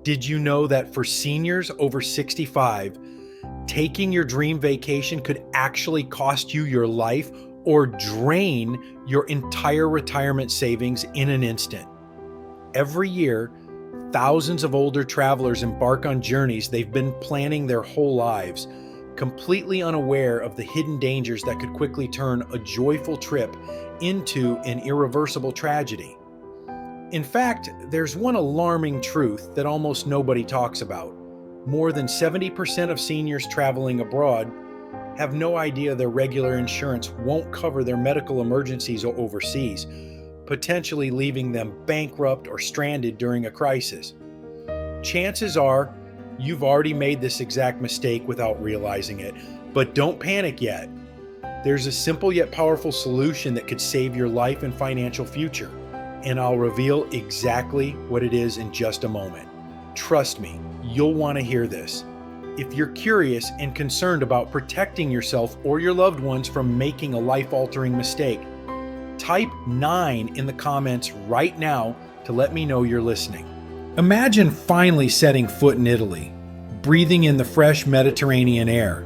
Did you know that for seniors over 65, taking your dream vacation could actually cost you your life or drain your entire retirement savings in an instant? Every year, thousands of older travelers embark on journeys they've been planning their whole lives, completely unaware of the hidden dangers that could quickly turn a joyful trip into an irreversible tragedy. In fact, there's one alarming truth that almost nobody talks about. More than 70% of seniors traveling abroad have no idea their regular insurance won't cover their medical emergencies overseas, potentially leaving them bankrupt or stranded during a crisis. Chances are you've already made this exact mistake without realizing it, but don't panic yet. There's a simple yet powerful solution that could save your life and financial future, and I'll reveal exactly what it is in just a moment. Trust me, you'll want to hear this. If you're curious and concerned about protecting yourself or your loved ones from making a life-altering mistake, type 9 in the comments right now to let me know you're listening. Imagine finally setting foot in Italy, breathing in the fresh Mediterranean air,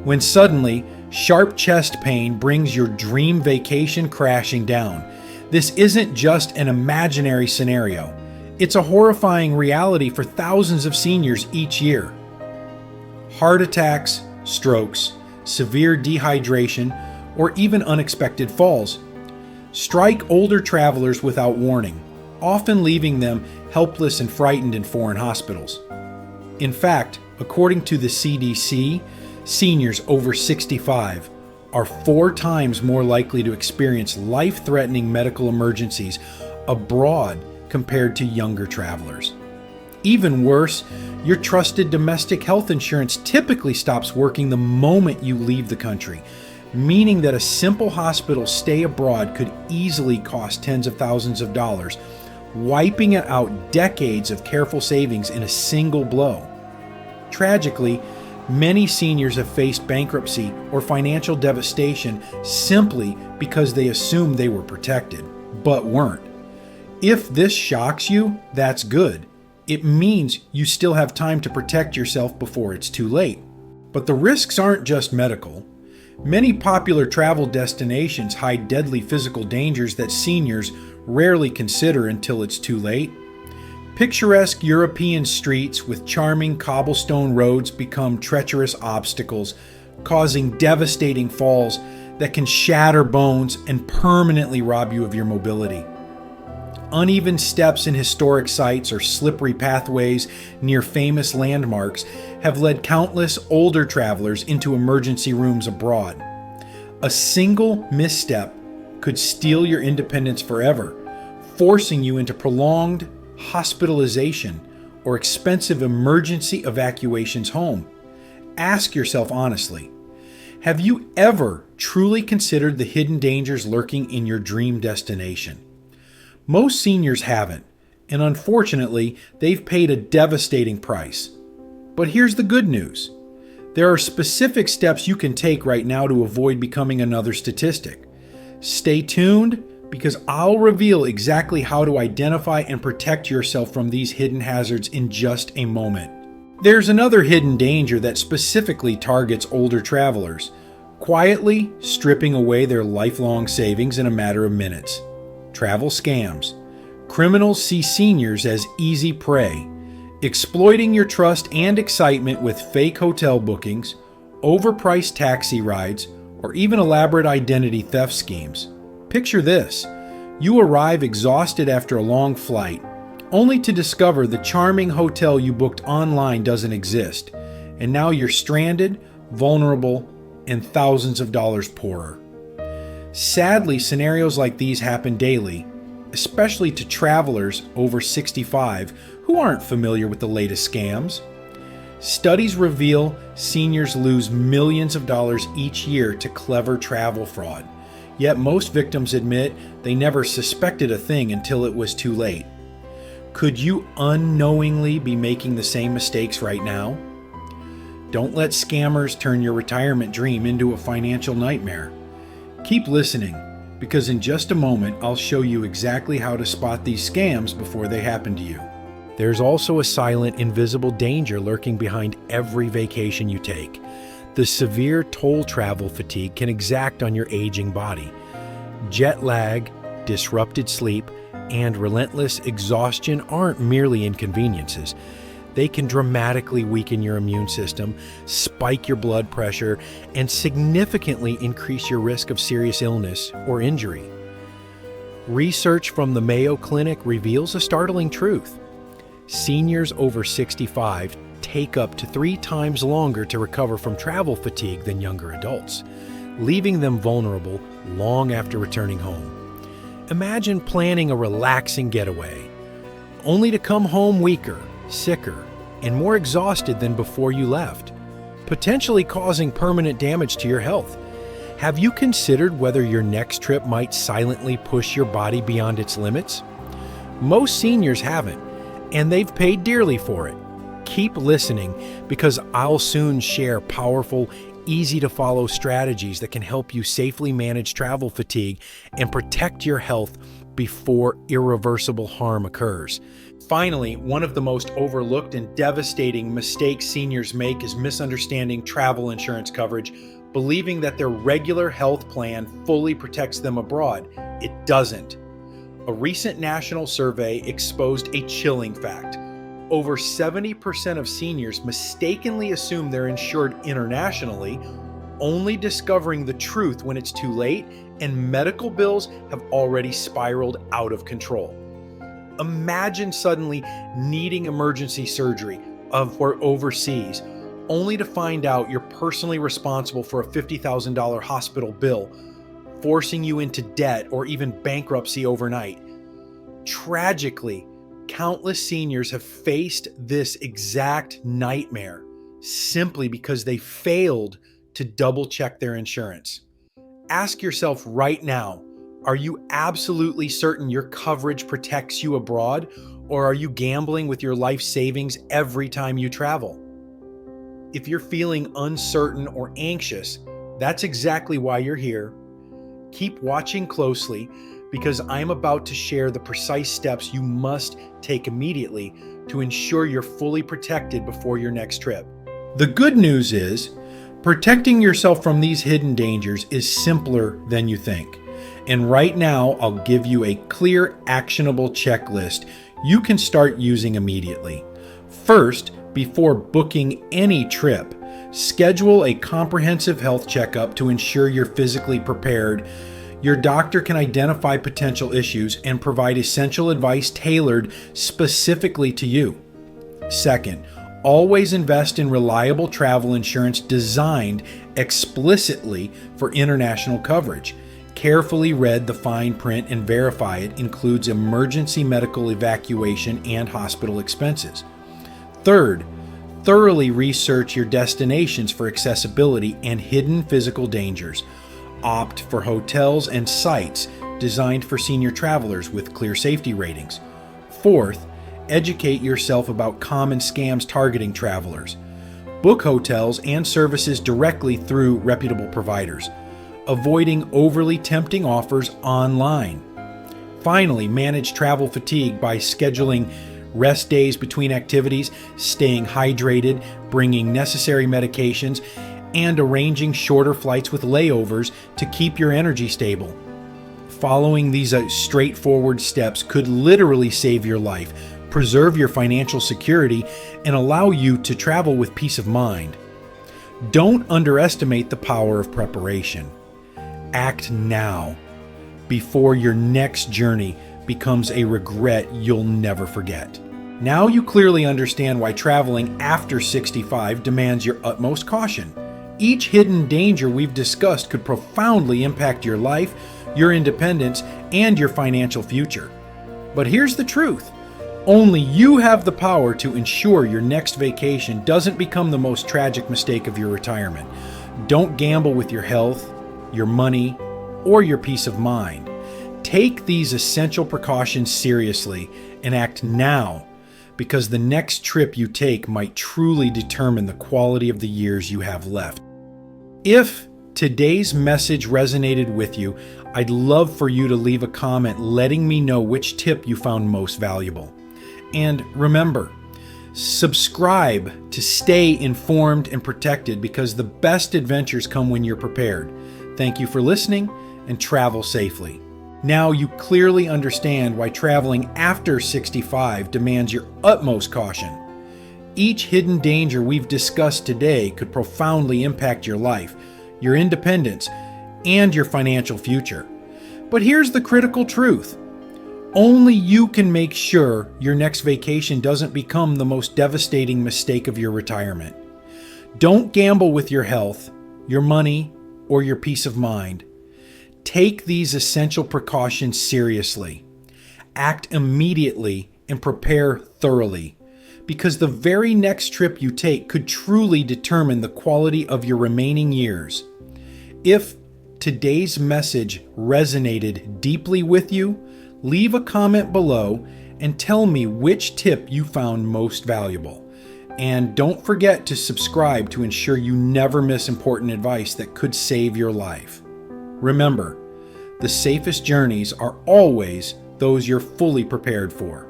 when suddenly sharp chest pain brings your dream vacation crashing down. This isn't just an imaginary scenario. It's a horrifying reality for thousands of seniors each year. Heart attacks, strokes, severe dehydration, or even unexpected falls strike older travelers without warning, often leaving them helpless and frightened in foreign hospitals. In fact, according to the CDC, seniors over 65 are 4 times more likely to experience life-threatening medical emergencies abroad compared to younger travelers. Even worse, your trusted domestic health insurance typically stops working the moment you leave the country, meaning that a simple hospital stay abroad could easily cost tens of thousands of dollars, wiping out decades of careful savings in a single blow. Tragically, many seniors have faced bankruptcy or financial devastation simply because they assumed they were protected, but weren't. If this shocks you, that's good. It means you still have time to protect yourself before it's too late. But the risks aren't just medical. Many popular travel destinations hide deadly physical dangers that seniors rarely consider until it's too late. Picturesque European streets with charming cobblestone roads become treacherous obstacles, causing devastating falls that can shatter bones and permanently rob you of your mobility. Uneven steps in historic sites or slippery pathways near famous landmarks have led countless older travelers into emergency rooms abroad. A single misstep could steal your independence forever, forcing you into prolonged hospitalization or expensive emergency evacuations home. Ask yourself honestly, have you ever truly considered the hidden dangers lurking in your dream destination? Most seniors haven't, and unfortunately, they've paid a devastating price. But here's the good news. There are specific steps you can take right now to avoid becoming another statistic. Stay tuned, because I'll reveal exactly how to identify and protect yourself from these hidden hazards in just a moment. There's another hidden danger that specifically targets older travelers, quietly stripping away their lifelong savings in a matter of minutes. Travel scams. Criminals see seniors as easy prey, exploiting your trust and excitement with fake hotel bookings, overpriced taxi rides, or even elaborate identity theft schemes. Picture this. You arrive exhausted after a long flight, only to discover the charming hotel you booked online doesn't exist, and now you're stranded, vulnerable, and thousands of dollars poorer. Sadly, scenarios like these happen daily, especially to travelers over 65 who aren't familiar with the latest scams. Studies reveal seniors lose millions of dollars each year to clever travel fraud, yet most victims admit they never suspected a thing until it was too late. Could you unknowingly be making the same mistakes right now? Don't let scammers turn your retirement dream into a financial nightmare. Keep listening, because in just a moment I'll show you exactly how to spot these scams before they happen to you. There's also a silent, invisible danger lurking behind every vacation you take. The severe toll travel fatigue can exact on your aging body. Jet lag, disrupted sleep, and relentless exhaustion aren't merely inconveniences. They can dramatically weaken your immune system, spike your blood pressure, and significantly increase your risk of serious illness or injury. Research from the Mayo Clinic reveals a startling truth. Seniors over 65 take up to 3 times longer to recover from travel fatigue than younger adults, leaving them vulnerable long after returning home. Imagine planning a relaxing getaway, only to come home weaker, sicker, and more exhausted than before you left, potentially causing permanent damage to your health. Have you considered whether your next trip might silently push your body beyond its limits? Most seniors haven't, and they've paid dearly for it. Keep listening, because I'll soon share powerful, easy-to-follow strategies that can help you safely manage travel fatigue and protect your health before irreversible harm occurs. Finally, one of the most overlooked and devastating mistakes seniors make is misunderstanding travel insurance coverage, believing that their regular health plan fully protects them abroad. It doesn't. A recent national survey exposed a chilling fact. Over 70% of seniors mistakenly assume they're insured internationally, only discovering the truth when it's too late and medical bills have already spiraled out of control. Imagine suddenly needing emergency surgery or overseas, only to find out you're personally responsible for a $50,000 hospital bill, forcing you into debt or even bankruptcy overnight. Tragically, countless seniors have faced this exact nightmare simply because they failed to double-check their insurance. Ask yourself right now, are you absolutely certain your coverage protects you abroad, or are you gambling with your life savings every time you travel? If you're feeling uncertain or anxious, that's exactly why you're here. Keep watching closely, because I'm about to share the precise steps you must take immediately to ensure you're fully protected before your next trip. The good news is, protecting yourself from these hidden dangers is simpler than you think. And right now, I'll give you a clear, actionable checklist you can start using immediately. First, before booking any trip, schedule a comprehensive health checkup to ensure you're physically prepared. Your doctor can identify potential issues and provide essential advice tailored specifically to you. Second, always invest in reliable travel insurance designed explicitly for international coverage. Carefully read the fine print and verify it includes emergency medical evacuation and hospital expenses. Third, thoroughly research your destinations for accessibility and hidden physical dangers. Opt for hotels and sites designed for senior travelers with clear safety ratings. Fourth, educate yourself about common scams targeting travelers. Book hotels and services directly through reputable providers, avoiding overly tempting offers online. Finally, manage travel fatigue by scheduling rest days between activities, staying hydrated, bringing necessary medications, and arranging shorter flights with layovers to keep your energy stable. Following these straightforward steps could literally save your life, preserve your financial security, and allow you to travel with peace of mind. Don't underestimate the power of preparation. Act now, before your next journey becomes a regret you'll never forget. Now you clearly understand why traveling after 65 demands your utmost caution. Each hidden danger we've discussed could profoundly impact your life, your independence, and your financial future. But here's the truth. Only you have the power to ensure your next vacation doesn't become the most tragic mistake of your retirement. Don't gamble with your health, your money, or your peace of mind. Take these essential precautions seriously and act now, because the next trip you take might truly determine the quality of the years you have left. If today's message resonated with you, I'd love for you to leave a comment letting me know which tip you found most valuable. And remember, subscribe to stay informed and protected, because the best adventures come when you're prepared. Thank you for listening, and travel safely. Now you clearly understand why traveling after 65 demands your utmost caution. Each hidden danger we've discussed today could profoundly impact your life, your independence, and your financial future. But here's the critical truth. Only you can make sure your next vacation doesn't become the most devastating mistake of your retirement. Don't gamble with your health, your money, or your peace of mind. Take these essential precautions seriously. Act immediately and prepare thoroughly, because the very next trip you take could truly determine the quality of your remaining years. If today's message resonated deeply with you, leave a comment below and tell me which tip you found most valuable. And don't forget to subscribe to ensure you never miss important advice that could save your life. Remember, the safest journeys are always those you're fully prepared for.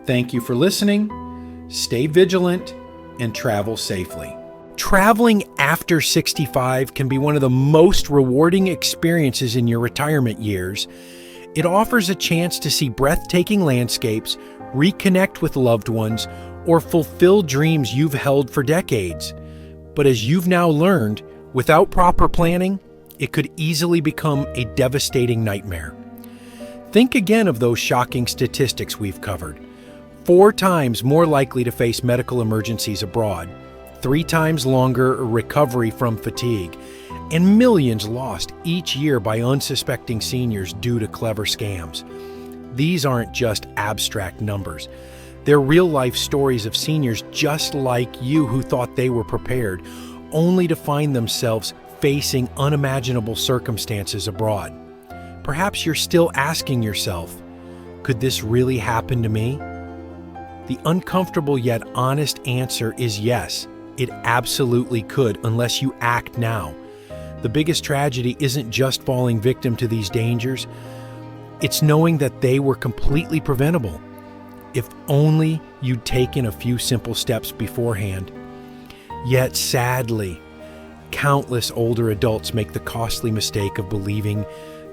Thank you for listening. Stay vigilant and travel safely. Traveling after 65 can be one of the most rewarding experiences in your retirement years. It offers a chance to see breathtaking landscapes, reconnect with loved ones, or fulfill dreams you've held for decades. But as you've now learned, without proper planning, it could easily become a devastating nightmare. Think again of those shocking statistics we've covered. 4 times more likely to face medical emergencies abroad, 3 times longer recovery from fatigue, and millions lost each year by unsuspecting seniors due to clever scams. These aren't just abstract numbers. They're real-life stories of seniors just like you who thought they were prepared, only to find themselves facing unimaginable circumstances abroad. Perhaps you're still asking yourself, could this really happen to me? The uncomfortable yet honest answer is yes, it absolutely could, unless you act now. The biggest tragedy isn't just falling victim to these dangers, it's knowing that they were completely preventable. If only you'd taken a few simple steps beforehand. Yet sadly, countless older adults make the costly mistake of believing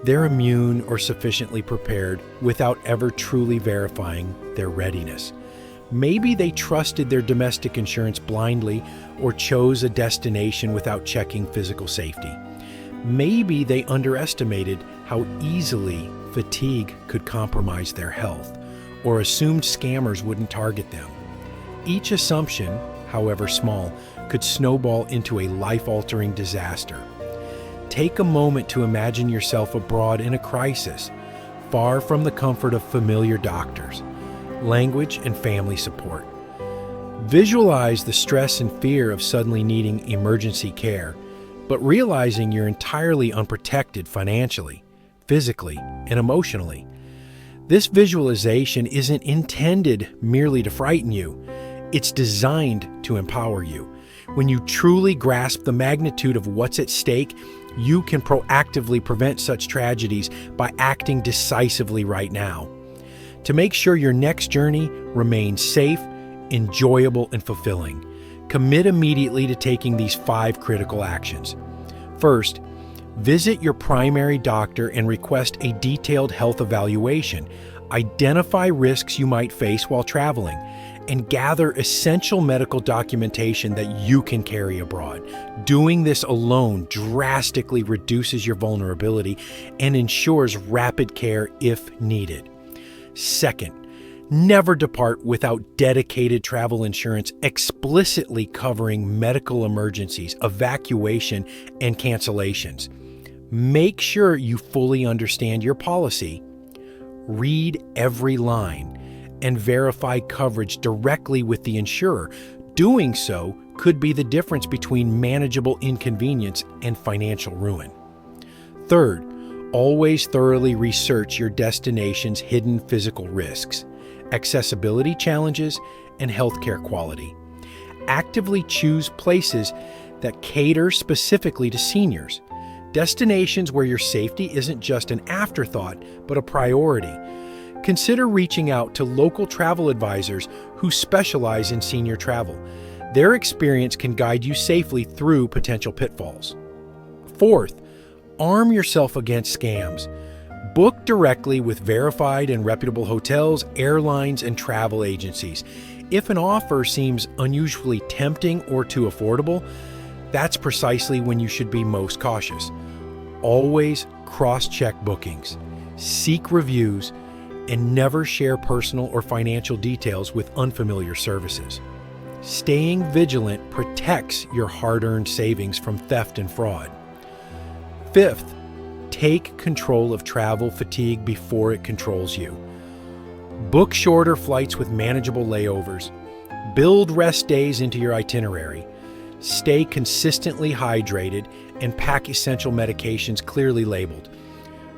they're immune or sufficiently prepared without ever truly verifying their readiness. Maybe they trusted their domestic insurance blindly or chose a destination without checking physical safety. Maybe they underestimated how easily fatigue could compromise their health, or assumed scammers wouldn't target them. Each assumption, however small, could snowball into a life-altering disaster. Take a moment to imagine yourself abroad in a crisis, far from the comfort of familiar doctors, language, and family support. Visualize the stress and fear of suddenly needing emergency care, but realizing you're entirely unprotected financially, physically, and emotionally. This visualization isn't intended merely to frighten you. It's designed to empower you. When you truly grasp the magnitude of what's at stake, you can proactively prevent such tragedies by acting decisively right now. To make sure your next journey remains safe, enjoyable, and fulfilling, commit immediately to taking these 5 critical actions. First, visit your primary doctor and request a detailed health evaluation. Identify risks you might face while traveling, and gather essential medical documentation that you can carry abroad. Doing this alone drastically reduces your vulnerability and ensures rapid care if needed. Second, never depart without dedicated travel insurance explicitly covering medical emergencies, evacuation, and cancellations. Make sure you fully understand your policy. Read every line and verify coverage directly with the insurer. Doing so could be the difference between manageable inconvenience and financial ruin. Third, always thoroughly research your destination's hidden physical risks, accessibility challenges, and healthcare quality. Actively choose places that cater specifically to seniors, destinations where your safety isn't just an afterthought, but a priority. consider reaching out to local travel advisors who specialize in senior travel. Their experience can guide you safely through potential pitfalls. Fourth, arm yourself against scams. Book directly with verified and reputable hotels, airlines, and travel agencies. If an offer seems unusually tempting or too affordable, that's precisely when you should be most cautious. Always cross-check bookings, seek reviews, and never share personal or financial details with unfamiliar services. Staying vigilant protects your hard-earned savings from theft and fraud. Fifth, take control of travel fatigue before it controls you. Book shorter flights with manageable layovers. Build rest days into your itinerary. Stay consistently hydrated and pack essential medications clearly labeled.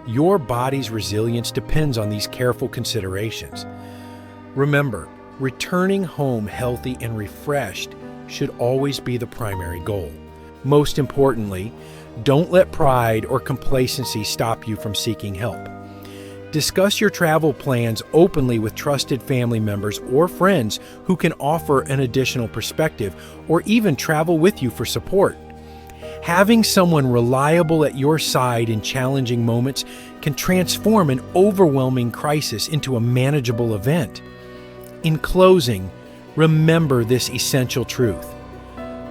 Your body's resilience depends on these careful considerations. Remember, returning home healthy and refreshed should always be the primary goal. Most importantly, don't let pride or complacency stop you from seeking help. Discuss your travel plans openly with trusted family members or friends who can offer an additional perspective or even travel with you for support. Having someone reliable at your side in challenging moments can transform an overwhelming crisis into a manageable event. In closing, remember this essential truth.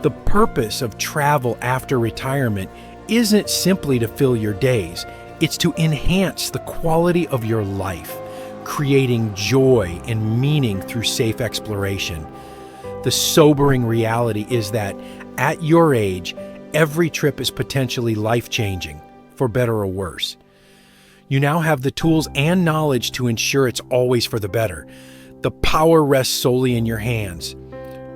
The purpose of travel after retirement isn't simply to fill your days. It's to enhance the quality of your life, creating joy and meaning through safe exploration. The sobering reality is that at your age, every trip is potentially life-changing, for better or worse. You now have the tools and knowledge to ensure it's always for the better. The power rests solely in your hands.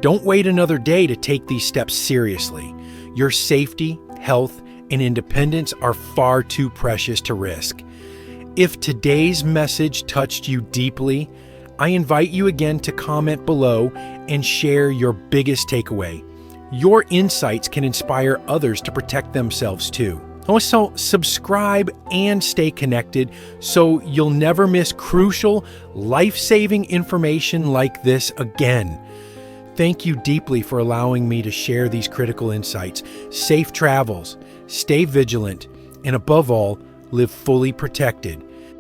Don't wait another day to take these steps seriously. Your safety, health, and independence are far too precious to risk. If today's message touched you deeply, I invite you again to comment below and share your biggest takeaway. Your insights can inspire others to protect themselves too. Also, subscribe and stay connected so you'll never miss crucial, life-saving information like this again. Thank you deeply for allowing me to share these critical insights. Safe travels, stay vigilant, and above all, live fully protected